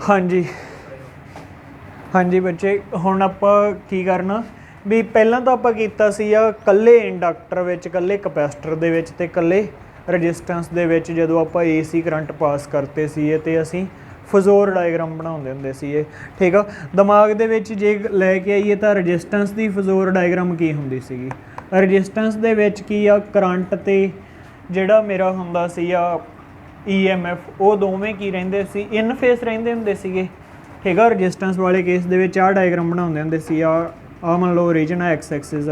हाँ जी हाँ जी बच्चे, हुण आपां की करना भी पहलां तो आपां कीता सीगा कल्ले इंडक्टर विच, कल्ले कैपेसिटर दे विच ते कल्ले रजिस्टेंस दे विच जदों आपां AC करंट पास करते सीगे ते असीं फजोर डायग्राम बनाउंदे हुंदे सीगे। ठीक आ, दिमाग दे विच जे लैके आईए तां रजिस्टेंस दी फजोर डायग्राम की हुंदी सीगी। रजिस्टेंस दे विच की आ करंट ते जिहड़ा मेरा हुंदा सीगा EMF वो दोवें की रहिंदे सी, इन फेस रहिंदे हुंदे सीगे। ठीक है, रजिस्टेंस वाले केस दे विच आ डायग्राम बनाउंदे हुंदे सी। आ मान लो ओरिजिन है एक्स एक्सिस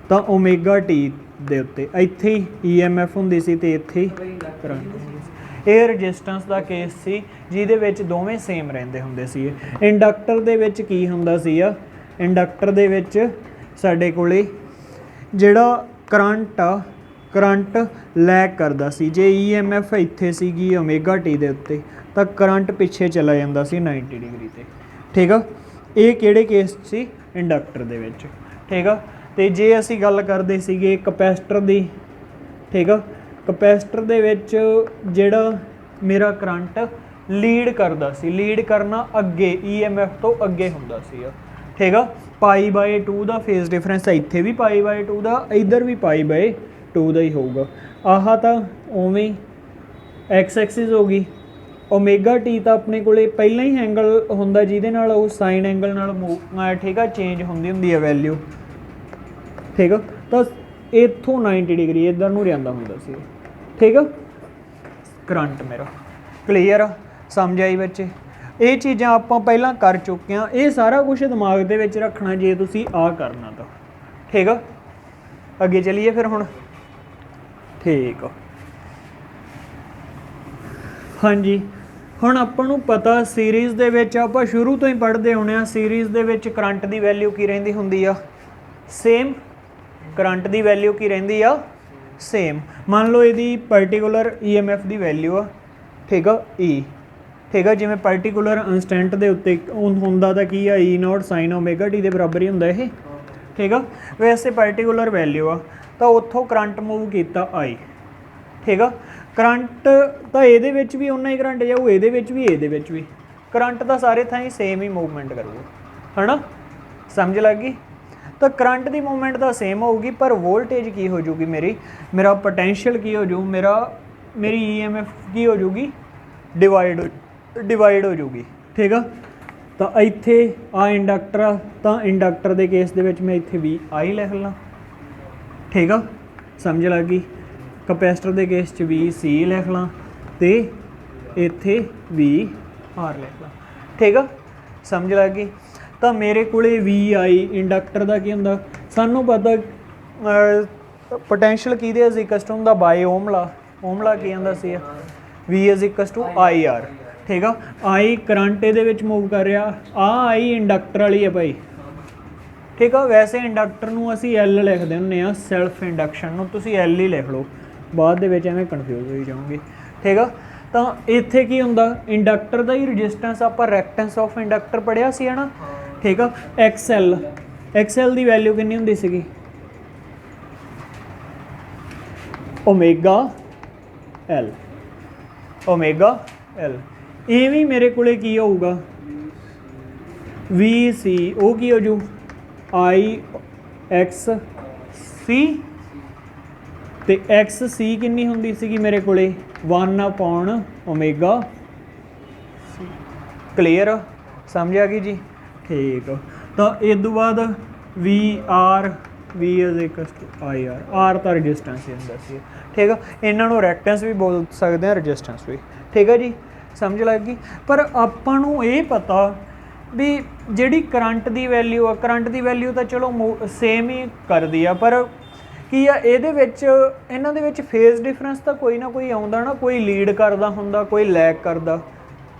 तां ओमेगा टी दे उत्ते इत्थे ही EMF हुंदी सी ते इत्थे ही करंट हुंदी सी। ਇਹ ਰਜਿਸਟੈਂਸ ਦਾ ਕੇਸ ਸੀ ਜਿਹਦੇ ਵਿੱਚ ਦੋਵੇਂ ਸੇਮ ਰਹਿੰਦੇ ਹੁੰਦੇ ਸੀ। ਇੰਡਕਟਰ ਦੇ ਵਿੱਚ ਕੀ ਹੁੰਦਾ ਸੀ ਆ, ਇੰਡਕਟਰ ਦੇ ਵਿੱਚ ਸਾਡੇ ਕੋਲੇ ਜਿਹੜਾ ਕਰੰਟ ਆ, ਕਰੰਟ ਲੈਗ ਕਰਦਾ ਸੀ। ਜੇ EMF ਇੱਥੇ ਸੀਗੀ ਓਮੇਗਾ ਟੀ ਦੇ ਉੱਤੇ ਤਾਂ ਕਰੰਟ ਪਿੱਛੇ ਚਲਾ ਜਾਂਦਾ ਸੀ 90 ਡਿਗਰੀ ਤੇ। ਠੀਕ ਆ, ਇਹ ਕਿਹੜੇ ਕੇਸ ਸੀ? ਇੰਡਕਟਰ ਦੇ ਵਿੱਚ। ਠੀਕ ਆ, ਤੇ ਜੇ ਅਸੀਂ ਗੱਲ ਕਰਦੇ ਸੀਗੇ ਕਪੈਸਿਟਰ ਦੀ, ਠੀਕ ਆ, ਕਪੈਸਿਟਰ ਦੇ ਵਿੱਚ ਜਿਹੜਾ ਮੇਰਾ ਕਰੰਟ ਲੀਡ ਕਰਦਾ ਸੀ, ਲੀਡ ਕਰਨਾ ਅੱਗੇ EMF ਤੋਂ ਅੱਗੇ ਹੁੰਦਾ ਸੀਗਾ। ਠੀਕ ਆ, π/2 ਦਾ ਫੇਸ ਡਿਫਰੈਂਸ ਇੱਥੇ ਵੀ π/2 ਦਾ, ਇੱਧਰ ਵੀ π/2 ਦਾ ਹੀ ਹੋਊਗਾ। ਆਹ ਤਾਂ ਉਵੇਂ ਐਕਸ ਐਕਸਿਸ ਹੋ ਗਈ। ਓਮੇਗਾ ਟੀ ਤਾਂ ਆਪਣੇ ਕੋਲੇ ਪਹਿਲਾਂ ਹੀ ਐਂਗਲ ਹੁੰਦਾ ਜਿਹਦੇ ਨਾਲ ਉਹ ਸਾਈਨ ਐਂਗਲ ਨਾਲ ਠੀਕ ਆ ਚੇਂਜ ਹੁੰਦੀ ਹੈ ਵੈਲਿਊ। ਠੀਕ ਆ, ਤਾਂ ਇੱਥੋਂ 90 ਡਿਗਰੀ ਇੱਧਰ ਨੂੰ ਜਾਂਦਾ ਹੁੰਦਾ ਸੀ। ਠੀਕ ਆ, ਕਰੰਟ ਮੇਰਾ ਕਲੀਅਰ ਆ, ਸਮਝ ਆਈ ਬੱਚੇ? ਇਹ ਚੀਜ਼ਾਂ ਆਪਾਂ ਪਹਿਲਾਂ ਕਰ ਚੁੱਕੇ ਹਾਂ। ਇਹ ਸਾਰਾ ਕੁਝ ਦਿਮਾਗ ਦੇ ਵਿੱਚ ਰੱਖਣਾ ਜੇ ਤੁਸੀਂ ਆ ਕਰਨਾ ਤਾਂ। ਠੀਕ ਆ, ਅੱਗੇ ਚਲੀਏ ਫਿਰ ਹੁਣ। ਠੀਕ ਆ, ਹਾਂਜੀ, ਹੁਣ ਆਪਾਂ ਨੂੰ ਪਤਾ ਸੀਰੀਜ਼ ਦੇ ਵਿੱਚ ਆਪਾਂ ਸ਼ੁਰੂ ਤੋਂ ਹੀ ਪੜ੍ਹਦੇ ਆਉਂਦੇ ਹਾਂ। ਸੀਰੀਜ਼ ਦੇ ਵਿੱਚ ਕਰੰਟ ਦੀ ਵੈਲਿਊ ਕੀ ਰਹਿੰਦੀ ਹੁੰਦੀ ਆ? ਸੇਮ। ਕਰੰਟ ਦੀ ਵੈਲਿਊ ਕੀ ਰਹਿੰਦੀ ਆ? ਸੇਮ। ਮੰਨ ਲਓ ਇਹਦੀ ਪਾਰਟੀਕੂਲਰ EMF ਦੀ ਵੈਲਿਊ ਆ, ਠੀਕ ਆ, E। ਠੀਕ ਆ, ਜਿਵੇਂ ਪਾਰਟੀਕੂਲਰ ਇੰਸਟੈਂਟ ਦੇ ਉੱਤੇ ਹੁੰਦਾ ਤਾਂ ਕੀ ਆ, E0 ਸਾਈਨ ਓਮੇਗਾ ਟੀ ਦੇ ਬਰਾਬਰ ਹੀ ਹੁੰਦਾ ਇਹ। ਠੀਕ ਆ, ਵੈਸੇ ਪਾਰਟੀਕੂਲਰ ਵੈਲਿਊ ਆ ਤਾਂ ਉੱਥੋਂ ਕਰੰਟ ਮੂਵ ਕੀਤਾ I। ਠੀਕ ਆ, ਕਰੰਟ ਤਾਂ ਇਹਦੇ ਵਿੱਚ ਵੀ ਉਨਾ ਹੀ ਕਰੰਟ ਜਾਊ, ਇਹਦੇ ਵਿੱਚ ਵੀ, ਇਹਦੇ ਵਿੱਚ ਵੀ। ਕਰੰਟ ਤਾਂ ਸਾਰੇ ਥਾਂ ਹੀ ਸੇਮ ਹੀ ਮੂਵਮੈਂਟ ਕਰੂਗਾ, ਹੈ ਨਾ? ਸਮਝ ਲੱਗ ਗਈ? ਤਾਂ ਕਰੰਟ ਦੀ ਮੂਵਮੈਂਟ ਤਾਂ ਸੇਮ ਹੋਊਗੀ, ਪਰ ਵੋਲਟੇਜ ਕੀ ਹੋ ਜੂਗੀ ਮੇਰਾ ਪੋਟੈਂਸ਼ੀਅਲ ਕੀ ਹੋ ਜੂ, ਮੇਰੀ EMF ਕੀ ਹੋ ਜੂਗੀ? ਡਿਵਾਈਡ ਹੋ ਜੂਗੀ। ਠੀਕ ਆ, ਤਾਂ ਇੱਥੇ ਆ ਇੰਡਕਟਰ ਆ, ਤਾਂ ਇੰਡਕਟਰ ਦੇ ਕੇਸ ਦੇ ਵਿੱਚ ਮੈਂ ਇੱਥੇ VI ਲਿਖ ਲਾਂ। ਠੀਕ ਆ, ਸਮਝ ਲੱਗ ਗਈ? ਕਪੈਸਿਟਰ ਦੇ ਕੇਸ 'ਚ VC ਲਿਖ ਲਾਂ ਅਤੇ ਇੱਥੇ VR ਲਿਖ ਲਾਂ। ਠੀਕ ਆ, ਸਮਝ ਲੱਗ ਗਈ? ਤਾਂ ਮੇਰੇ ਕੋਲੇ VI ਇੰਡਕਟਰ ਦਾ ਕੀ ਹੁੰਦਾ? ਸਾਨੂੰ ਪਤਾ ਪੋਟੈਂਸ਼ੀਅਲ ਕਿਹਦੇ ਇਜ਼ ਇਕਸ ਟੂ ਹੁੰਦਾ? ਬਾਏ ਓਮਲਾ ਕੀ ਹੁੰਦਾ ਸੀ? V is equals to IR। ਠੀਕ ਆ, I ਕਰੰਟ ਇਹਦੇ ਵਿੱਚ ਮੂਵ ਕਰ ਰਿਹਾ, ਆ I ਇੰਡਕਟਰ ਵਾਲੀ ਹੈ ਭਾਈ। ਠੀਕ ਆ, ਵੈਸੇ ਇੰਡਕਟਰ ਨੂੰ ਅਸੀਂ L ਲਿਖਦੇ ਹੁੰਦੇ ਹਾਂ, ਸੈਲਫ ਇੰਡਕਸ਼ਨ ਨੂੰ ਤੁਸੀਂ L ਹੀ ਲਿਖ ਲਓ, ਬਾਅਦ ਦੇ ਵਿੱਚ ਐਵੇਂ ਕਨਫਿਊਜ਼ ਹੋਈ ਜਾਓਗੇ। ਠੀਕ ਆ, ਤਾਂ ਇੱਥੇ ਕੀ ਹੁੰਦਾ? ਇੰਡਕਟਰ ਦਾ ਹੀ ਰਜਿਸਟੈਂਸ ਆਪਾਂ ਰੈਕਟੈਂਸ ਆਫ ਇੰਡਕਟਰ ਪੜ੍ਹਿਆ ਸੀ, ਹੈ ਨਾ? ਠੀਕ ਆ, XL ਦੀ ਵੈਲਿਊ ਕਿੰਨੀ ਹੁੰਦੀ ਸੀਗੀ? Omega L। ਇਹ ਵੀ ਮੇਰੇ ਕੋਲੇ ਕੀ ਹੋਊਗਾ? VC, ਉਹ ਕੀ ਹੋ ਜੂ? IXC ਤੇ XC ਕਿੰਨੀ ਹੁੰਦੀ ਸੀਗੀ ਮੇਰੇ ਕੋਲੇ? 1/ω। ਕਲੀਅਰ? ਸਮਝ ਆ ਗਈ ਜੀ? ਠੀਕ ਆ, ਤਾਂ ਇਸ ਤੋਂ ਬਾਅਦ VR, V is equals to IR। R ਤਾਂ ਰਜਿਸਟੈਂਸ ਹੀ ਹੁੰਦਾ ਸੀ। ਠੀਕ ਆ, ਇਹਨਾਂ ਨੂੰ ਰੈਕਟੈਂਸ ਵੀ ਬੋਲ ਸਕਦੇ ਹਾਂ, ਰਜਿਸਟੈਂਸ ਵੀ। ਠੀਕ ਆ ਜੀ, ਸਮਝ ਲੱਗ ਗਈ? ਪਰ ਆਪਾਂ ਨੂੰ ਇਹ ਪਤਾ ਵੀ ਜਿਹੜੀ ਕਰੰਟ ਦੀ ਵੈਲਿਊ ਆ, ਕਰੰਟ ਦੀ ਵੈਲਿਊ ਤਾਂ ਚਲੋ ਸੇਮ ਹੀ ਕਰਦੀ ਆ, ਪਰ ਕੀ ਆ ਇਹਦੇ ਵਿੱਚ, ਇਹਨਾਂ ਦੇ ਵਿੱਚ ਫੇਜ਼ ਡਿਫਰੈਂਸ ਤਾਂ ਕੋਈ ਨਾ ਕੋਈ ਆਉਂਦਾ ਨਾ, ਕੋਈ ਲੀਡ ਕਰਦਾ ਹੁੰਦਾ, ਕੋਈ ਲੈਗ ਕਰਦਾ।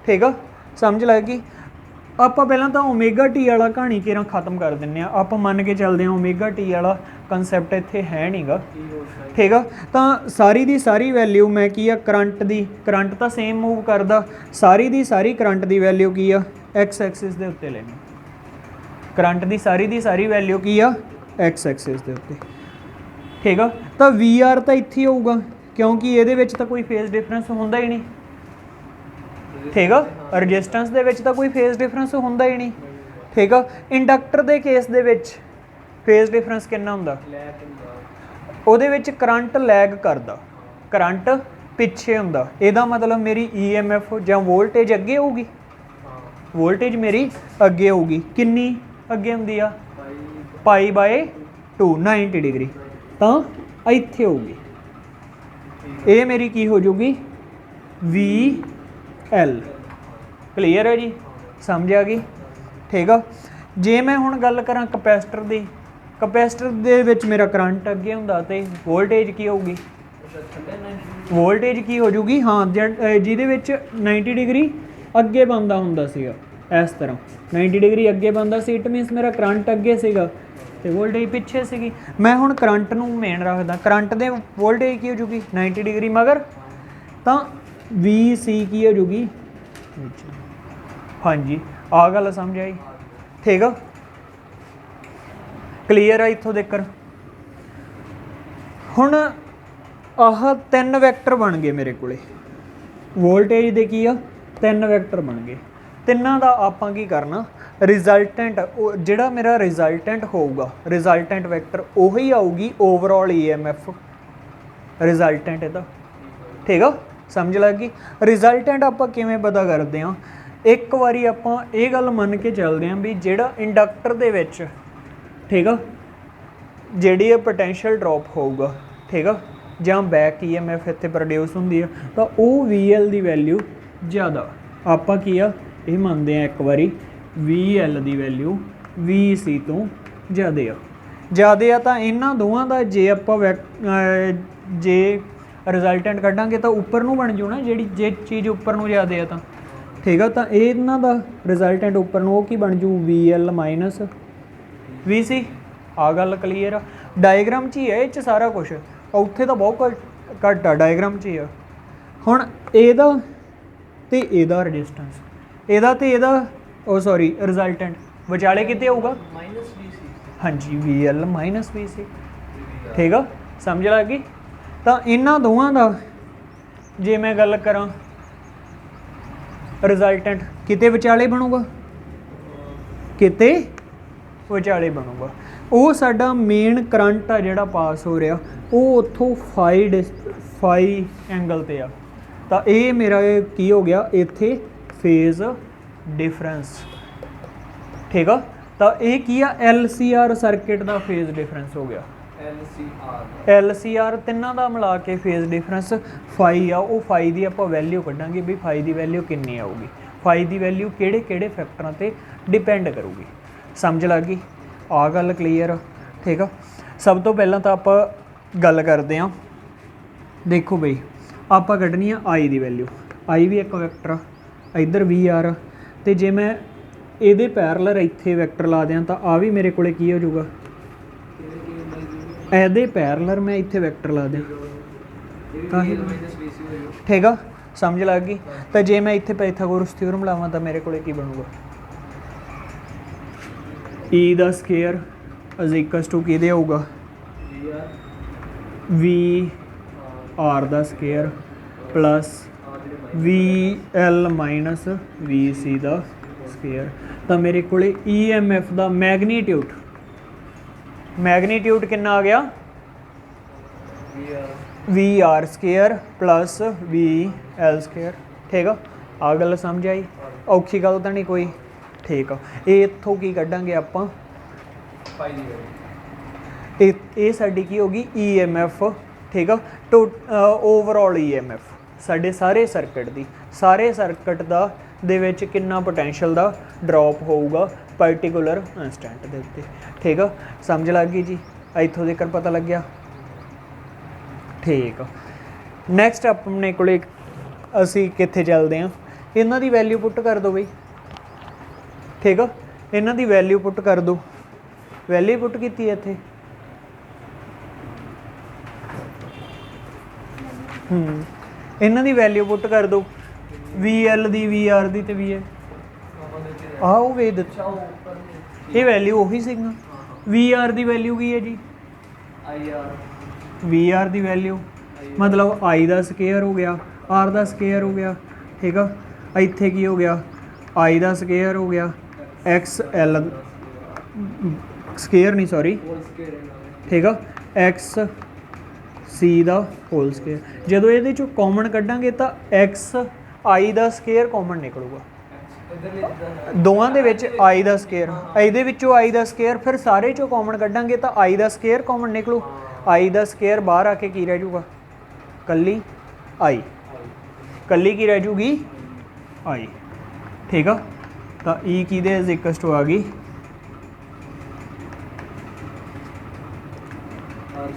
ਠੀਕ ਆ, ਸਮਝ ਲੱਗ ਗਈ? ਆਪਾਂ ਪਹਿਲਾਂ ਤਾਂ ਓਮੇਗਾ ਟੀ ਵਾਲਾ ਕਹਾਣੀ ਕਿਰਾਂ ਖ਼ਤਮ ਕਰ ਦਿੰਦੇ ਹਾਂ। ਆਪਾਂ ਮੰਨ ਕੇ ਚੱਲਦੇ ਹਾਂ ਓਮੇਗਾ ਟੀ ਵਾਲਾ ਕੰਸੈਪਟ ਇੱਥੇ ਹੈ ਨਹੀਂ ਗਾ। ਠੀਕ ਆ, ਤਾਂ ਸਾਰੀ ਦੀ ਸਾਰੀ ਵੈਲਿਊ ਮੈਂ ਕੀ ਆ, ਕਰੰਟ ਤਾਂ ਸੇਮ ਮੂਵ ਕਰਦਾ, ਸਾਰੀ ਦੀ ਸਾਰੀ ਕਰੰਟ ਦੀ ਵੈਲਿਊ ਕੀ ਆ? ਐਕਸ ਐਕਸਿਸ ਦੇ ਉੱਤੇ ਲੈਣੀ। ਕਰੰਟ ਦੀ ਸਾਰੀ ਵੈਲਿਊ ਕੀ ਆ? ਐਕਸ ਐਕਸਿਸ ਦੇ ਉੱਤੇ। ਠੀਕ ਆ, ਤਾਂ VR ਤਾਂ ਇੱਥੇ ਹੋਊਗਾ ਕਿਉਂਕਿ ਇਹਦੇ ਵਿੱਚ ਤਾਂ ਕੋਈ ਫੇਜ਼ ਡਿਫਰੈਂਸ ਹੁੰਦਾ ਹੀ ਨਹੀਂ। ठीक है। रजिस्टेंस दे विच तां कोई फेज डिफरेंस हुंदा ही नहीं, ठीक है। Inductor they case they which phase difference कितना हुंदा, ਉਹਦੇ ਵਿੱਚ करंट लैग करदा, करंट पिछे हुंदा। ਇਹਦਾ मतलब मेरी EMF ਜਾਂ वोल्टेज अगे होगी, वोल्टेज मेरी अगे होगी, किन्नी अगे हुंदी आ π/2 90 डिग्री, ਤਾਂ ਇੱਥੇ होगी। ਇਹ मेरी की हो जूगी VL। क्लीयर है जी, समझ आ गई, ठीक है। जे मैं हुण गल करां कैपेसिटर दी, कैपेसिटर दे विच मेरा करंट अगे हुंदा ते वोल्टेज की होगी, वोल्टेज की हो जूगी हाँ जिहदे विच 90 डिग्री अगे बनदा हुंदा सीगा, इस तरह 90 डिग्री अगे बनदा सी, इट मीनस मेरा करंट अगे सीगा ते वोल्टेज पिछे सीगी। मैं हुण करंट नूं मेन रखदा, करंट दे वोल्टेज की हो जूगी 90 डिग्री मगर, तां VC की हो जूगी, हाँ जी आ गल समझ आई, ठीक है। क्लीयर है इत्थों तक। हुण आह 3 वैक्टर बन गए मेरे को, वोल्टेज दे की आ 3 वैक्टर बन गए। तिन्नां दा आपां की करना, रिजल्टेंट जिहड़ा मेरा रिजल्टेंट होऊगा, रिजल्टेंट वैक्टर उही आऊगी ओवरऑल EMF रिजल्टेंट इहदा, ठीक है। समझ लग गई। रिजल्टेंट आपां किवें पता करदे हां, एक वारी आपां इह गल मन के चलदे हां भी जिहड़ा इंडक्टर दे विच, ठीक है, जिहड़ी पोटैंशियल ड्रॉप होऊगा, ठीक है, जां बैक EMF इत्थे प्रोड्यूस हुंदी है, तो वो VL दी वैल्यू ज़्यादा, आपां की आ ये मनते हैं एक बारी VL दी वैल्यू VC तो ज़्यादा आ, तो इन्हां दोवां दा जे आपां जे रिजल्टेंट कड्डांगे तो उपर नूं बन जू ना, जिहड़ी जे चीज़ उपर नूं ज़्यादा है तो, ठीक है। तो इन्हां दा रिजल्टेंट उपर नूं की बन जू VL माइनस VC। आ गल क्लीयर आ, डायग्राम च ही है ये सारा कुछ, उत्थे तो बहुत घट आ, डायग्राम च ही आ। हुण इहदा ते इहदा रजिस्टेंस, इहदा ते इहदा ओ सॉरी रिजल्टेंट विचाले किते होऊगा हाँ जी VL माइनस VC, ठीक है। समझ लग गई। तो इन्हां दोवां दा जे मैं गल करां रिजल्टेंट किते विचाले बनूगा, किते विचाले बनूगा। वो साडा मेन करंट आ जिहड़ा पास हो रहा वो उत्थों फाई एंगल ते आ, तो ये मेरा की हो गया इत्थे फेज डिफरेंस, ठीक है। तो ये की आ LCR सर्किट का फेज डिफरेंस हो गया, LCR तिन्नां दा मिला के फेज डिफरेंस फाई आ, वो फाई दी आपां वैल्यू कड्डांगे भी फाई दी वैल्यू कितनी आऊगी, फाई दी वैल्यू किहड़े किहड़े फैक्टरां ते डिपेंड करूगी। समझ लग गई, आ गल क्लीयर, ठीक है। सब तो पहला तो आप गल करते हैं, देखो बई आप कढ़नी है आई दी वैल्यू, आई भी एक वैक्टर आ, इधर VR, तो जे मैं ये पैरलर इत्थे वैक्टर ला दें तो आ भी मेरे को हो जाऊगा, ਇਹਦੇ पैरलर मैं इत्थे वैक्टर ला दें, ठीक है। समझ लग गई। तो जे मैं इत्थे पाइथागोरस थ्योरम लावां तो मेरे को बनूगा E दा स्केयर इज इक्वल्स टू किहदे होऊगा VR दा square plus VL minus VC दा स्केयर। तो मेरे को EMF दा मैगनीट्यूड कितना आ गया VR square plus VL square, ठीक है। आ गल समझ आई, औखी गल तो नहीं कोई, ठीक है। ये इत्थों की कड्डांगे आपां, ये साडी की होगी EMF, ठीक है, टो ओवरऑल EMF साडे सारे सर्किट दी, सारे सर्किट दा दे विच कितना पोटैंशियल दा ड्रॉप होऊगा पर्टिकुलर इंस्टेंट दे उत्ते, ठीक है। समझ लग गई जी, इत्थों तक पता लग गया, ठीक है। नैक्सट अपने को असी कित्थे चलते हैं, इन्हां दी वैल्यू पुट कर दो बई, ठीक है। इन्हां दी वैल्यू पुट कर दो, वैल्यू पुट की इत्थे इन्हां दी वैल्यू पुट कर दो, VL दी VR दी ते VA आओ वे दिता, ये वैल्यू उही सीगा। VR दी वैल्यू की है जी VR दी वैल्यू मतलब I दा स्केयर हो गया, R दा स्केयर हो गया, ठीक है। ਇੱਥੇ ਕੀ ਹੋ ਗਿਆ I ਦਾ ਸਕੇਅਰ ਹੋ ਗਿਆ ਐਕਸ ਐਲ ਸਕੇਅਰ ਨਹੀਂ ਸੌਰੀ ਠੀਕ ਆ ਐਕਸ ਸੀ ਦਾ ਹੋਲ ਸਕੇਅਰ। ਜਦੋਂ ਇਹਦੇ ਚੋਂ ਕਾਮਨ ਕੱਢਾਂਗੇ ਤਾਂ ਐਕਸ I ਦਾ ਸਕੇਅਰ ਕਾਮਨ ਨਿਕਲੂਗਾ ਦੋਵਾਂ ਦੇ ਵਿੱਚ I ਦਾ ਸਕੇਅਰ ਇਹਦੇ ਵਿੱਚੋਂ I ਦਾ ਸਕੇਅਰ ਫਿਰ ਸਾਰੇ ਚੋਂ ਕਾਮਨ ਕੱਢਾਂਗੇ ਤਾਂ I ਦਾ ਸਕੇਅਰ ਕਾਮਨ ਨਿਕਲੂ I ਦਾ ਸਕੇਅਰ ਬਾਹਰ ਆ ਕੇ ਕੀ ਰਹਿ ਜਾਊਗਾ ਕੱਲੀ I ਕੱਲੀ ਕੀ ਰਹਿ ਜੂਗੀ I ਠੀਕ ਆ। ਤਾਂ E ਕਿਹਦੇ ਇਜ਼ ਇਕੁਅਲ ਟੂ ਆ ਗਈ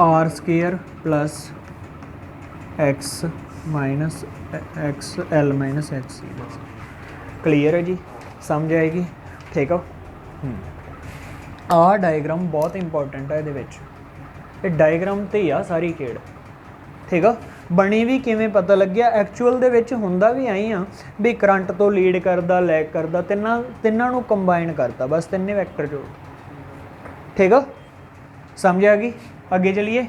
R square plus x minus x L minus x clear है जी समझ आएगी ठीक है। आ डायग्राम बहुत इंपॉर्टेंट है ये डायग्राम ते ही आ सारी खेड़ ठीक है। बनी भी किवें पता लग गया एक्चुअल दे विच हुंदा भी आई आ भी करंट तो लीड करदा लैग करदा तिन्नां नूं कंबाइन करता बस तिन्ने वैक्टर जो ठीक है समझ आ गई। अगे चलिए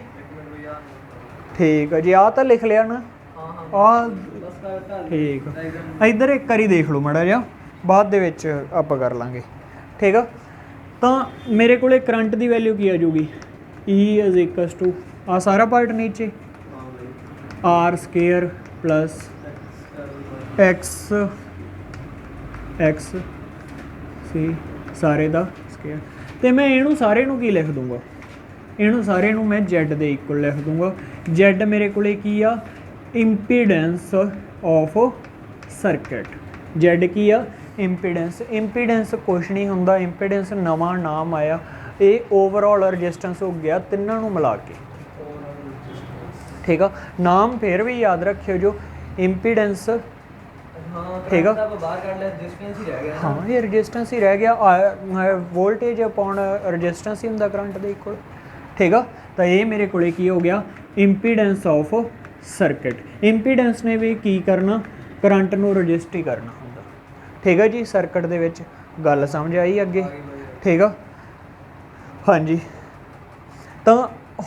ठीक है जी आ तो लिख लिया ना आ ठीक इधर एक बारी देख लो माड़ा जिहा बाद दे विच आपां कर लांगे ठीक है। तो मेरे को करंट की वैल्यू की आ जाऊगी ई इज इक्वल टू आ सारा पार्ट नीचे R square plus X X C सारे दा स्केयर तो मैं इनू सारे नू की लिख दूंगा इनू सारे नू मैं जेड दे इक्वल लिख दूंगा। जेड मेरे को की आ इंपीडेंस ऑफ सर्किट जेड की आ इंपीडेंस इंपीडेंस कुछ नहीं हुंदा इंपीडेंस नवा नाम आया ये ओवरऑल रजिस्टेंस हो गया तिन्नों नू मिला के ठीक है। नाम फिर भी याद रखियो जो इंपीडेंस ठीक है हाँ ये रजिस्टेंस ही रह गया वोल्टेज अपॉन रजिस्टेंस ही हुंदा करंट दे इक्वल ठीक है। तो ये मेरे को हो गया इंपीडेंस ऑफ सर्किट इंपीडेंस ने भी की करना करंट नू रजिस्ट ही करना हुंदा ठीक है जी। सर्किट दे विच गल समझ आई अगे ठीक है हाँ जी। तो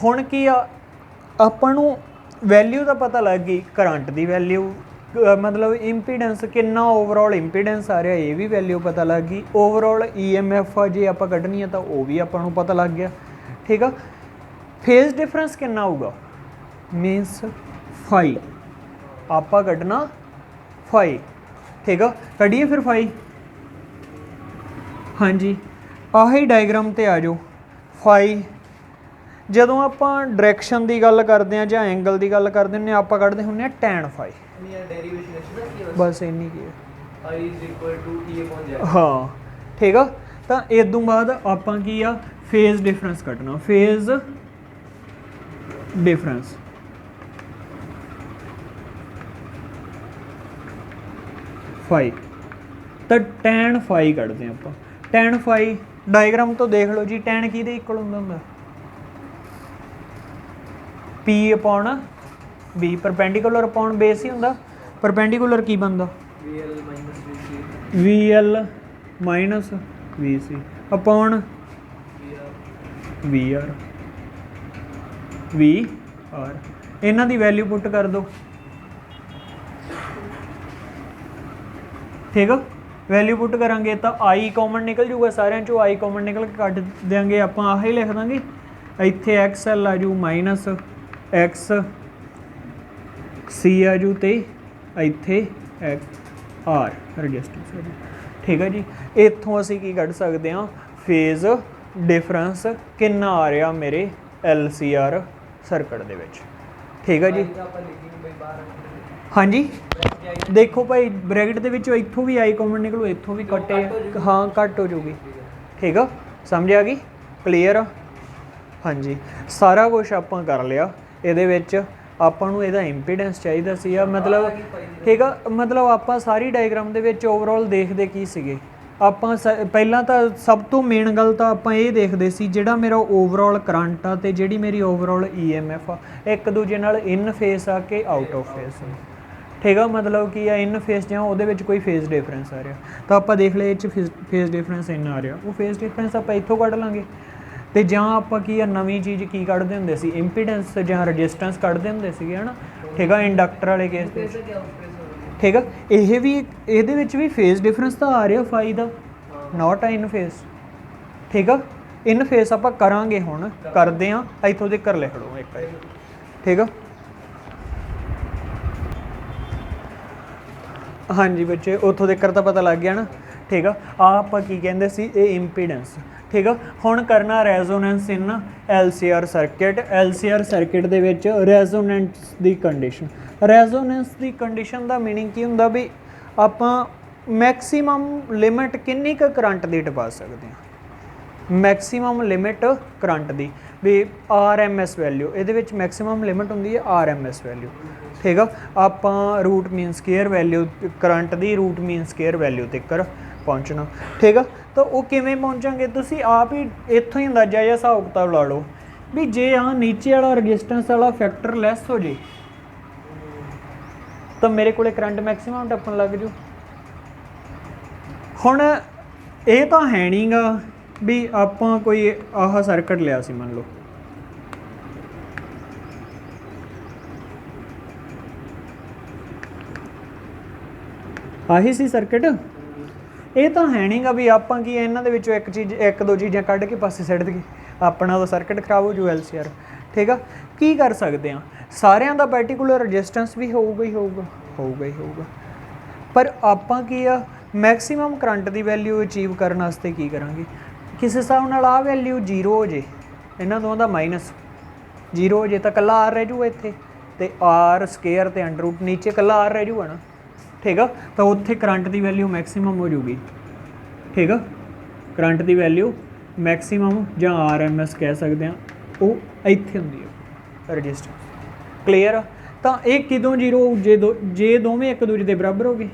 हुण की आपां नू वैल्यू का पता लग गई करंट की वैल्यू मतलब इंपीडेंस कितना ओवरऑल इंपीडेंस आ रहा ये भी वैल्यू पता लग गई ओवरऑल EMF आ जे आपां कढनी है तो वह भी आपां नू पता लग गया ठीक है। फेज डिफरेंस कितना होगा मीनस फाई आपा कढ़ना फाई ठीक है कढ़िए फिर फाई हाँ जी आही डायग्राम ते आ जाओ फाई जदों आप डायरैक्शन की गल करते हैं जां एंगल की गल करते हैं आप कढ़ते होंगे टैन फाई बस इन्नी की है हाँ ठीक है। तो इदों बाद आप की आ फेज डिफरेंस कढ़ना फेज डिफरेंस फाई तो टैन फाई कढ़ते हैं आप टैन फाई डायग्राम तो देख लो जी टैन की इक्वल होंदा P upon B perpendicular upon base ही होंदा परपेंडिकुलर की बनता V L minus V C upon V R V R इन्हां दी वैल्यू पुट कर दो ठीक है। वैल्यू पुट करांगे तो आई कॉमन निकल जूगा सारे चो आई कॉमन निकल के कट देंगे आप आही लिख देंगे इत्थे एक्स एल आ जू माइनस एक्स सी आ जू तो इत्थे एक्स आर रजिस्टेंस आ जू ठीक है जी। इत्थों असीं की कढ़ सकते हैं फेज डिफरेंस कितना आ रहा मेरे LCR सर्किट दे विच ठीक है जी। हाँ जी देखो भाई ब्रैकेट दे विच इत्थों भी आई कॉमन निकलो इत्थों भी कटे हाँ कट हो जाऊगी ठीक है समझ आ गई क्लीयर हाँ जी। सारा कुछ आप कर लिया ये ਆਪਾਂ ਨੂੰ ਇਹਦਾ ਇੰਪੀਡੈਂਸ ਚਾਹੀਦਾ ਸੀ ਆ ਮਤਲਬ ਠੀਕ ਆ ਮਤਲਬ ਆਪਾਂ ਸਾਰੀ ਡਾਇਗਰਾਮ ਦੇ ਵਿੱਚ ਓਵਰਆਲ ਦੇਖਦੇ ਕੀ ਸੀਗੇ ਆਪਾਂ ਪਹਿਲਾਂ ਤਾਂ ਸਭ ਤੋਂ ਮੇਨ ਗੱਲ ਤਾਂ ਆਪਾਂ ਇਹ ਦੇਖਦੇ ਸੀ ਜਿਹੜਾ ਮੇਰਾ ਓਵਰਆਲ ਕਰੰਟ ਆ ਤੇ ਜਿਹੜੀ ਮੇਰੀ ਓਵਰਆਲ EMF ਆ ਇੱਕ ਦੂਜੇ ਨਾਲ ਇਨ ਫੇਸ ਆ ਕੇ ਆਊਟ ਆਫ ਫੇਸ ਠੀਕ ਆ ਮਤਲਬ ਕੀ ਆ ਇਨ ਫੇਸ ਜਾਂ ਉਹਦੇ ਵਿੱਚ ਕੋਈ ਫੇਸ ਡਿਫਰੈਂਸ ਆ ਰਿਹਾ ਤਾਂ ਆਪਾਂ ਦੇਖ ਲਏ ਇਹ 'ਚ ਫੇਸ ਡਿਫਰੈਂਸ ਇੰਨਾ ਆ ਰਿਹਾ ਉਹ ਫੇਸ ਡਿਫਰੈਂਸ ਆਪਾਂ ਇੱਥੋਂ ਕੱਢ ਲਾਂਗੇ तो ਜਾਂ ਆਪਾਂ ਕੀ ਆ ਨਵੀਂ ਚੀਜ਼ ਕੀ ਕੱਢਦੇ ਹੁੰਦੇ ਸੀ ਇੰਪੀਡੈਂਸ ਜਾਂ ਰੈਜ਼ਿਸਟੈਂਸ ਕੱਢਦੇ ਹੁੰਦੇ ਸੀਗੇ ਹੈ ਨਾ ਠੀਕ ਆ ਇੰਡਕਟਰ ਵਾਲੇ ਕੇਸ ਦੇ ठीक है। ये भी ये फेस डिफरेंस तो आ रहा फाई का, नॉट आ इन फेस। ठीक है, इन फेस आप करांगे हुण करते हैं, इतों तक लिख लो एक। ठीक है, हाँ जी बच्चे उतों तक तो पता लग गया ना। ठीक है, आप की कहते सी ये इंपीडेंस। ठीक है, हुण करना resonance in LCR circuit. LCR circuit they which resonance the condition. Resonance the condition दा मीनिंग की हुंदा भी आपां मैक्सीमम लिमिट किन्नी क करंट दी टपा सकते हैं। मैक्सीमम लिमिट करंट दी भी RMS वैल्यू, ये मैक्सीमम लिमिट होंगी है RMS वैल्यू। ठीक है, आप root mean square value current दी रूट मीन स्केयर वैल्यू तक पहुँचना। ठीक है, तो वो किमें पहुँचांगे तुसी आप ही इत्थों ही अंदाजा या हिसाब किताब ला लो भी जे नीचे वाला रजिस्टेंस वाला फैक्टर लैस हो जाए तो मेरे को करंट मैक्सीमम टप्पन लग जू। हुण ये तो है नहीं गा भी आप कोई आह सर्किट लिया सी मान लो, आही सी सर्किट। ये तो है नहीं गा भी आप की इन्हों एक चीज़ एक दो चीज़ां कढ़ के पासे सड़ दईए, अपना तो सर्किट खराब हो जू LCR। ठीक है, की कर सकते हैं, सारिਆਂ का पर्टिकुलर रजिस्टेंस भी होगा ही होगा, पर आप की मैक्सीमम करंट की वैल्यू अचीव करने वास्ते की करांगे, किस हिसाब नाल आ वैल्यू 0 हो जाए, इन्हों दोवां दा माइनस 0 हो जाए तो कला R रह जूगा इत्थे, ते R स्केयर ते अंडर रूट नीचे कला R रह जूगा ना। ठीक है, तो उत्थे करंट की वैल्यू मैक्सीमम हो जूगी। ठीक है, करंट की वैल्यू मैक्सीमम या RMS कह सकते हैं, वो इत्थे हुंदी है रजिस्टेंस। क्लीयर, तो ये किदों 0 जे दोवें एक दूजे के बराबर हो गए,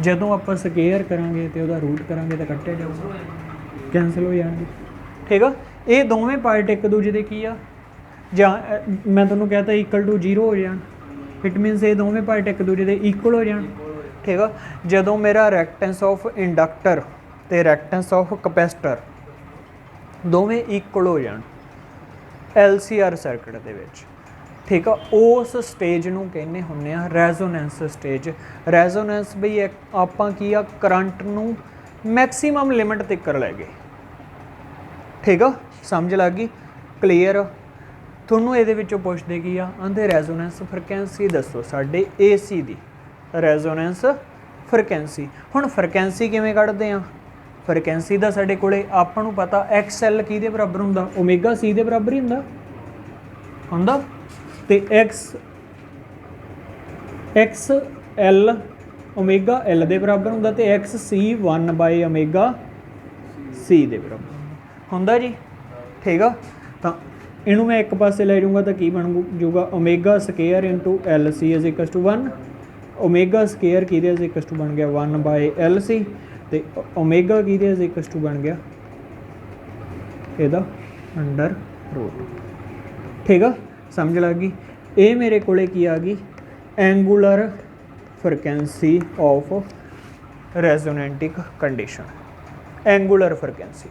जदों आप स्केयर करांगे तो वह रूट करांगे तो कट्टे जाऊगा, कैंसल हो जाएंगे। ठीक है, ये दोवें पार्ट एक दूजे के की आ, ਜਾਂ मैं तुहानूं कहता इक्वल टू 0 हो जाए, इट मीनस ये दोवें पार्ट एक दूजे के इक्वल हो जाए। ठीक है, जदों मेरा रिएक्टेंस ऑफ इंडक्टर तो रिएक्टेंस ऑफ कैपेसिटर दोवें इक्वल हो जाए LCR सर्किट दे विच। ठीक है, उस स्टेज नूं कहने हुन्ने आ रेजोनेंस स्टेज। रेजोनेंस बई आपां की आ करंट नूं मैक्सीमम लिमिट तक लै गए। ठीक है, समझ लग गई, क्लीयर। ਤੁਹਾਨੂੰ ਇਹਦੇ ਵਿੱਚੋਂ ਪੁੱਛਦੇ ਕੀ ਆ, ਆਂਦੇ ਰੈਜ਼ੋਨੈਂਸ ਫ੍ਰੀਕੁਐਂਸੀ ਦੱਸੋ ਸਾਡੇ AC ਦੀ, ਰੈਜ਼ੋਨੈਂਸ ਫ੍ਰੀਕੁਐਂਸੀ। ਹੁਣ ਫ੍ਰੀਕੁਐਂਸੀ ਕਿਵੇਂ ਕੱਢਦੇ ਆ, ਫ੍ਰੀਕੁਐਂਸੀ ਦਾ ਸਾਡੇ ਕੋਲੇ ਆਪਾਂ ਨੂੰ ਪਤਾ XL ਕਿਹਦੇ ਬਰਾਬਰ ਹੁੰਦਾ, ਓਮੇਗਾ C ਦੇ ਬਰਾਬਰ ਹੀ ਹੁੰਦਾ ਤੇ XL ਓਮੇਗਾ L ਦੇ ਬਰਾਬਰ ਹੁੰਦਾ ਤੇ XC 1/ω C ਦੇ ਬਰਾਬਰ ਹੁੰਦਾ ਜੀ। ਠੀਕ ਆ, ਤਾਂ इनू मैं एक पासे ले जाऊँगा तो की बन जूगा omega square into LC is equal to 1, omega square की इज इक्वल टू बन गया 1/LC तो ओमेगा की इज इक्वल टू बन गया ਇਹਦਾ अंडर रूट। ठीक है, समझ लग गई। ये मेरे कोले की आ गई एंगूलर फ्रिक्वेंसी ऑफ रेजोनेंटिक कंडीशन, एंगूलर फ्रिक्वेंसी।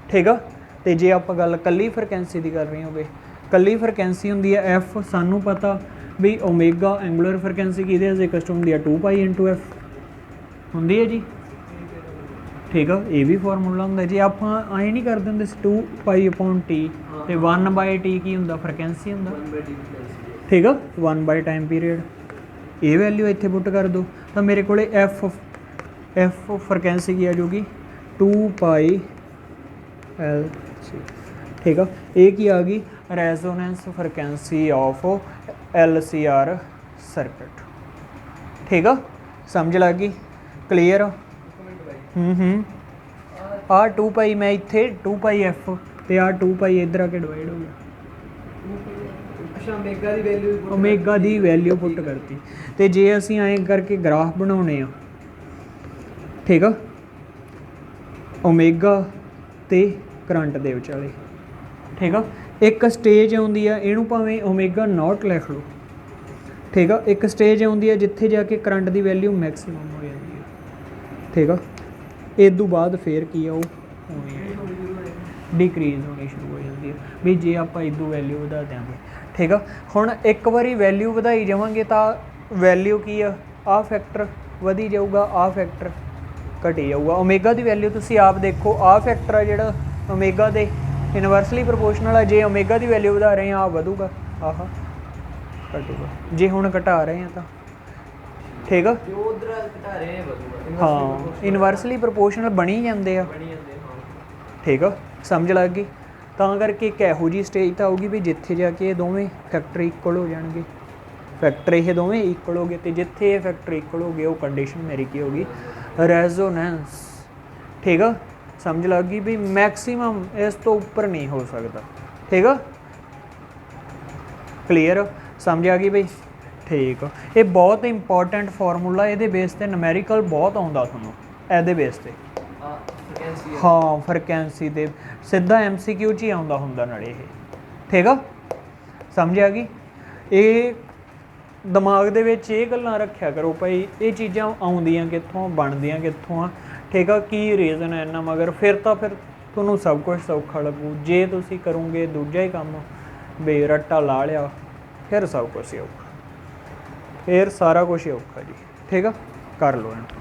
ठीक है, तो जे आप गल कली फ्रिक्वेंसी की कर रहे हो, कली फ्रिक्वेंसी होंगी है F, सानू पता भी ओमेगा एंगूलर फ्रिक्वेंसी की इक्वल टू होंगी है 2π इंटू F होंगी है जी। ठीक है, ये भी फॉर्मूला होंगे जी, आप आए नहीं करते होंगे 2π/T तो 1/T की होंगे फ्रिक्वेंसी होंगे। ठीक है, 1 टाइम पीरियड, ये वैल्यू इत्थे पुट कर दो तो मेरे को F फ्रिक्वेंसी की आ जाऊगी 2π/LC। ठीक है, ये की आ गई resonance frequency of LCR circuit. ठीक है, समझ लग गई, क्लीयर। आ 2π मैं इत्थे 2πF तो आ 2π इधर आके डिवाइड हो गया, ओमेगा की वैल्यू पुट करती। तो जे असी आए करके ग्राफ बनाने आ, ठीक है, ओमेगा ते करंट दे विचाले। ठीक है, एक स्टेज आउंदी है, इहनूं भावें ओमेगा नॉट लिख लो। ठीक है, एक स्टेज आउंदी है जिथे जाके करंट की वैल्यू मैक्सीमम हो जाती है। ठीक है, इस बाद फिर की है डिक्रीज होनी शुरू हो जाती है भी जे आप इदू वैल्यू बढ़ा देंगे। ਠੀਕ ਆ। ਹੁਣ ਇੱਕ ਵਾਰੀ ਵੈਲਿਊ ਵਧਾਈ ਜਾਵਾਂਗੇ ਤਾਂ ਵੈਲਿਊ ਕੀ ਆ, ਆਹ ਫੈਕਟਰ ਵਧੀ ਜਾਊਗਾ, ਆਹ ਫੈਕਟਰ ਘਟੀ ਜਾਊਗਾ। ਓਮੇਗਾ ਦੀ ਵੈਲਿਊ ਤੁਸੀਂ ਆਪ ਦੇਖੋ, ਆਹ ਫੈਕਟਰ ਆ ਜਿਹੜਾ ਓਮੇਗਾ ਦੇ ਇਨਵਰਸਲੀ ਪ੍ਰਪੋਰਸ਼ਨਲ ਆ। ਜੇ ਓਮੇਗਾ ਦੀ ਵੈਲਿਊ ਵਧਾ ਰਹੇ ਆ, ਆਹ ਵਧੂਗਾ, ਆਹ ਘਟੂਗਾ। ਜੇ ਹੁਣ ਘਟਾ ਰਹੇ ਆ ਤਾਂ ਠੀਕ ਆ, ਹਾਂ ਇਨਵਰਸਲੀ ਪ੍ਰਪੋਰਸ਼ਨਲ ਬਣੀ ਜਾਂਦੇ ਆ, ਠੀਕ ਆ, ਸਮਝ ਲੱਗ ਗਈ। ਤਾਂ ਕਰਕੇ ਇੱਕ ਇਹੋ ਜਿਹੀ ਸਟੇਜ ਤਾਂ ਆਊਗੀ ਵੀ ਜਿੱਥੇ ਜਾ ਕੇ ਇਹ ਦੋਵੇਂ ਫੈਕਟਰ ਇਕੁਅਲ ਹੋ ਜਾਣਗੇ, ਫੈਕਟਰ ਇਹ ਦੋਵੇਂ ਇਕੁਅਲ ਹੋ ਗਏ, ਅਤੇ ਜਿੱਥੇ ਇਹ ਫੈਕਟਰ ਇਕੁਅਲ ਹੋ ਗਏ ਉਹ ਕੰਡੀਸ਼ਨ ਮੇਰੀ ਕੀ ਹੋ ਗਈ, ਰੈਜ਼ੋਨੈਂਸ। ਠੀਕ ਆ, ਸਮਝ ਲੱਗ ਗਈ ਵੀ ਮੈਕਸੀਮਮ ਇਸ ਤੋਂ ਉੱਪਰ ਨਹੀਂ ਹੋ ਸਕਦਾ। ਠੀਕ ਆ, ਕਲੀਅਰ, ਸਮਝ ਆ ਗਈ ਬਈ। ਠੀਕ ਆ, ਇਹ ਬਹੁਤ ਇੰਪੋਰਟੈਂਟ ਫਾਰਮੂਲਾ, ਇਹਦੇ ਬੇਸ 'ਤੇ ਨੁਮੈਰੀਕਲ ਬਹੁਤ ਆਉਂਦਾ ਤੁਹਾਨੂੰ, ਇਹਦੇ ਬੇਸ 'ਤੇ ਹਾਂ ਫ੍ਰੀਕੁਐਂਸੀ ਦੇ ਸਿੱਧਾ MCQ 'ਚ ਹੀ ਆਉਂਦਾ ਹੁੰਦਾ ਨਾਲੇ ਇਹ। ਠੀਕ ਆ, ਸਮਝ ਆ ਗਈ। ਇਹ ਦਿਮਾਗ ਦੇ ਵਿੱਚ ਇਹ ਗੱਲਾਂ ਰੱਖਿਆ ਕਰੋ ਭਾਈ, ਇਹ ਚੀਜ਼ਾਂ ਆਉਂਦੀਆਂ ਕਿੱਥੋਂ, ਬਣਦੀਆਂ ਕਿੱਥੋਂ ਆ। ਠੀਕ ਆ, ਕੀ ਰੀਜ਼ਨ ਹੈ ਇਹਨਾਂ ਮਗਰ, ਫਿਰ ਤਾਂ ਫਿਰ ਤੁਹਾਨੂੰ ਸਭ ਕੁਝ ਸੌਖਾ ਲੱਗੂ। ਜੇ ਤੁਸੀਂ ਕਰੋਗੇ ਦੂਜਾ ਹੀ ਕੰਮ ਬੇ ਰੱਟਾ ਲਾ ਲਿਆ, ਫਿਰ ਸਭ ਕੁਝ ਹੀ ਔਖਾ, ਫਿਰ ਸਾਰਾ ਕੁਝ ਹੀ ਔਖਾ ਜੀ। ਠੀਕ ਆ, ਕਰ ਲਓ ਇਹਨੂੰ।